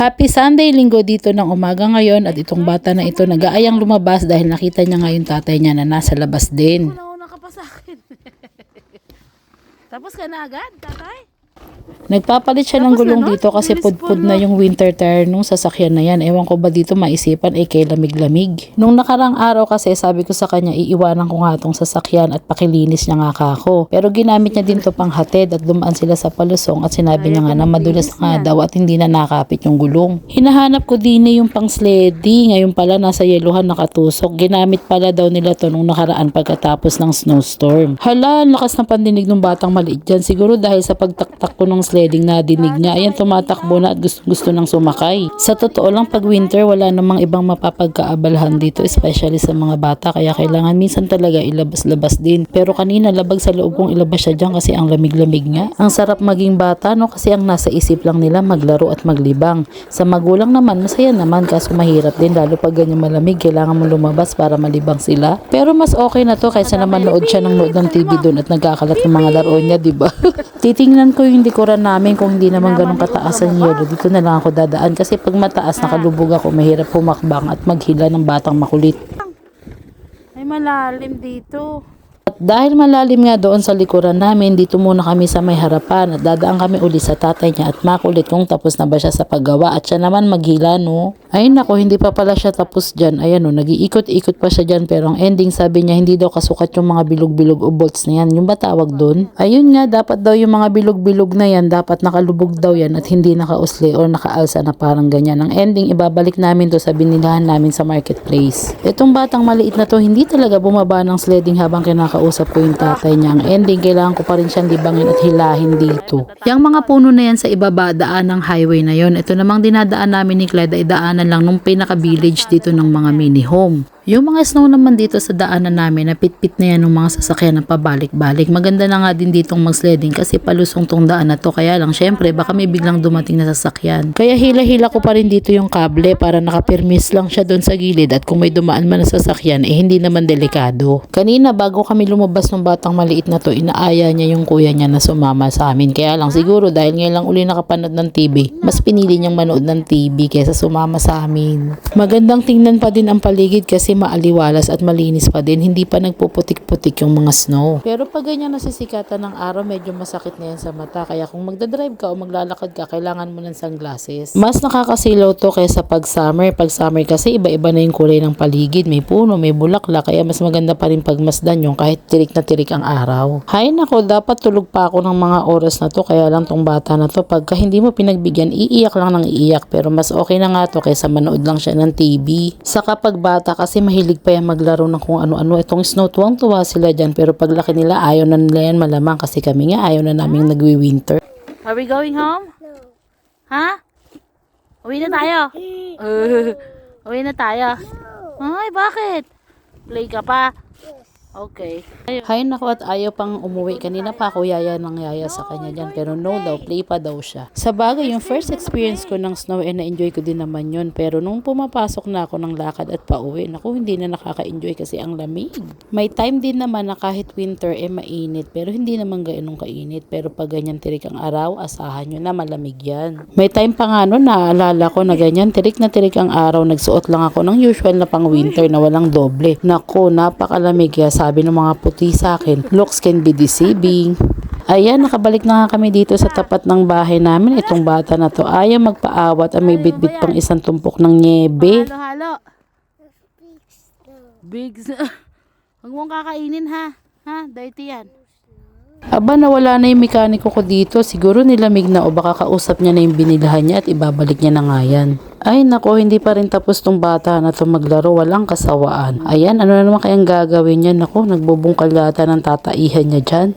Happy Sunday, linggo dito ng umaga ngayon at itong bata na ito nag-aayang lumabas dahil nakita niya nga yung tatay niya na nasa labas din. Una ka pa sa akin. Tapos ka na agad, tatay? Nagpapalit siya ng gulong dito kasi pudpud na yung winter tire nung sasakyan na yan. Ewan ko ba dito maisipan kay lamig-lamig. Nung nakarang araw kasi sabi ko sa kanya iiwanan ko nga tong sasakyan at pakilinis niya nga kako. Pero ginamit niya din to pang hatid at dumaan sila sa palusong at sinabi niya nga na madulas nga daw at hindi na nakapit yung gulong. Hinahanap ko din yung pang sledding. Ngayon pala nasa yeluhan nakatusok. Ginamit pala daw nila to nung nakaraan pagkatapos ng snowstorm. Hala, lakas ng pandinig ng batang maliit dyan. Siguro dahil sa pagtaktak ko ng sledding na dinig niya. Ayan, tumatakbo na at gusto nang sumakay. Sa totoo lang, pag winter, wala namang ibang mapapagkaabalahan dito, especially sa mga bata. Kaya kailangan minsan talaga ilabas-labas din. Pero kanina, labag sa loob kong ilabas siya dyan kasi ang lamig-lamig nga. Ang sarap maging bata, no? Kasi ang nasa isip lang nila maglaro at maglibang. Sa magulang naman, masaya naman kaso mahirap din. Lalo pag ganyan malamig, kailangan mo lumabas para malibang sila. Pero mas okay na to kaysa naman nood siya ng nood ng TV doon at nagkakalat ng mga laro niya, diba? Titingnan ko yung likuran namin kung hindi naman ganun kataas ang yelo. Dito na lang ako dadaan kasi pag mataas nakalubog ako, mahirap humakbang at maghila ng batang makulit. Ay, malalim dito. At dahil malalim nga doon sa likuran namin, dito muna kami sa may harapan at dadaan kami uli sa tatay niya at makulit kung tapos na ba siya sa paggawa at siya naman maghila, no? Ay nako, hindi pa pala siya tapos dyan. Ayan o, nag-iikot-ikot pa siya dyan pero ang ending sabi niya hindi daw kasukat yung mga bilog-bilog o bolts na yan. Yung ba tawag doon? Ayun nga, dapat daw yung mga bilog-bilog na yan, dapat nakalubog daw yan at hindi nakausli or nakaalsa na parang ganyan. Ang ending, ibabalik namin to sa binilahan namin sa marketplace. Itong batang maliit na to, hindi talaga bumaba ng sledding habang kinakausap ko yung tatay niya. Ang ending, kailangan ko pa rin siyang libangin at hilahin dito. Yang mga puno na yan sa ibaba, daan ng highway na yon. Ito namang dinadaan namin ni Clyde ay daanan lang nung pinaka-village dito ng mga mini home. Yung mga snow naman dito sa daanan namin, napitpit na yan ng mga sasakyan na pabalik-balik. Maganda na nga din ditong mag-sledding kasi palusong tong daan na to. Kaya lang, syempre, baka may biglang dumating na sasakyan. Kaya hila-hila ko pa rin dito yung kable para nakapirmis lang siya doon sa gilid at kung may dumaan man na sasakyan, hindi naman delikado. Kanina, bago kami lumabas ng batang maliit na to, inaaya niya yung kuya niya na sumama sa amin. Kaya lang, siguro dahil ngayon lang uli nakapanood ng TV, mas pinili niyang manood ng TV kaysa sumama sa amin. Magandang tingnan pa din ang paligid kasi maaliwalas at malinis pa din, hindi pa nagpuputik-putik yung mga snow. Pero pag ganyan nasisikatan ng araw, medyo masakit na yan sa mata. Kaya kung magdadrive ka o maglalakad ka, kailangan mo ng sunglasses. Mas nakakasilaw to kaysa pag summer. Pag summer kasi iba-iba na yung kulay ng paligid. May puno, may bulaklak, kaya mas maganda pa rin pagmasdan yung kahit tirik na tirik ang araw. Hay nako, dapat tulog pa ako ng mga oras na to. Kaya lang tong bata na to, pagka hindi mo pinagbigyan, iiyak lang ng iiyak. Pero mas okay na nga to kaysa manood lang siya ng TV. Saka pag bata kasi mahilig pa yan maglaro ng kung ano-ano. Itong snow, tuwang-tuwa sila dyan. Pero paglaki nila, ayaw na nila yan malamang kasi kami nga ayaw na naming nagwi-winter. Are we going home? No. Ha? Uwi na tayo? Uwi na tayo? No. Ay, bakit? Play ka pa? Okay. Hay nako, at ayaw pang umuwi. Kanina pa ako yaya ng yaya sa kanya dyan. Pero no daw, play pa daw siya. Sa bagay, yung first experience ko ng snow na-enjoy ko din naman yun. Pero nung pumapasok na ako ng lakad at pauwi, naku, hindi na nakaka-enjoy kasi ang lamig. May time din naman na kahit winter mainit. Pero hindi naman ganun kainit. Pero pag ganyan tirik ang araw, asahan nyo na malamig yan. May time pa nga nun, naalala ko na ganyan tirik na tirik ang araw. Nagsuot lang ako ng usual na pang winter na walang doble. Naku, napakalamig. Sabi ng mga puti sa akin, looks can be deceiving. Ayan, nakabalik na nga kami dito sa tapat ng bahay namin. Itong bata na to ayaw magpaawat at may bitbit pang isang tumpok ng nyebe. Halo-halo. Bigs. Huwag mong kakainin ha. Ha? Dirty yan. Aba, nawala na yung mekaniko ko dito. Siguro nilamig na o baka kausap niya na yung binilahan niya at ibabalik niya na nga yan. Ay nako, hindi pa rin tapos tong bata na to maglaro, walang kasawaan. Ayan, ano na naman kayang gagawin niya? Nako, nagbubungkal yata ng tataihan niya dyan.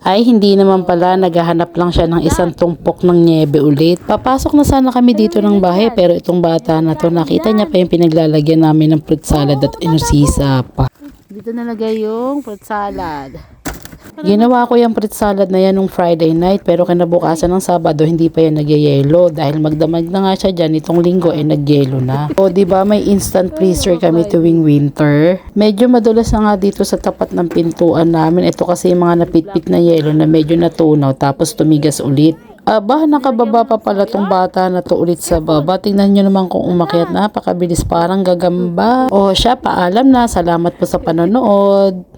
Ay, hindi naman pala, naghahanap lang siya ng isang tumpok ng nyebe ulit. Papasok na sana kami dito ng bahay pero itong bata na to, nakita niya pa yung pinaglalagyan namin ng fruit salad at inusisa pa. Dito nalagay yung fruit salad. Ginawa ko yung fruit salad na yan nung Friday night pero kinabukasan ng Sabado hindi pa yan nagyayelo dahil magdamag na nga siya dyan itong linggo nagyelo na. O diba may instant freezer kami tuwing winter. Medyo madulas na nga dito sa tapat ng pintuan namin. Ito kasi yung mga napitpit na yelo na medyo natunaw tapos tumigas ulit. Aba, nakababa pa pala tong bata na to ulit sa baba. Tingnan nyo naman kung umakyat, napakabilis, parang gagamba. O siya, paalam na. Salamat po sa panonood.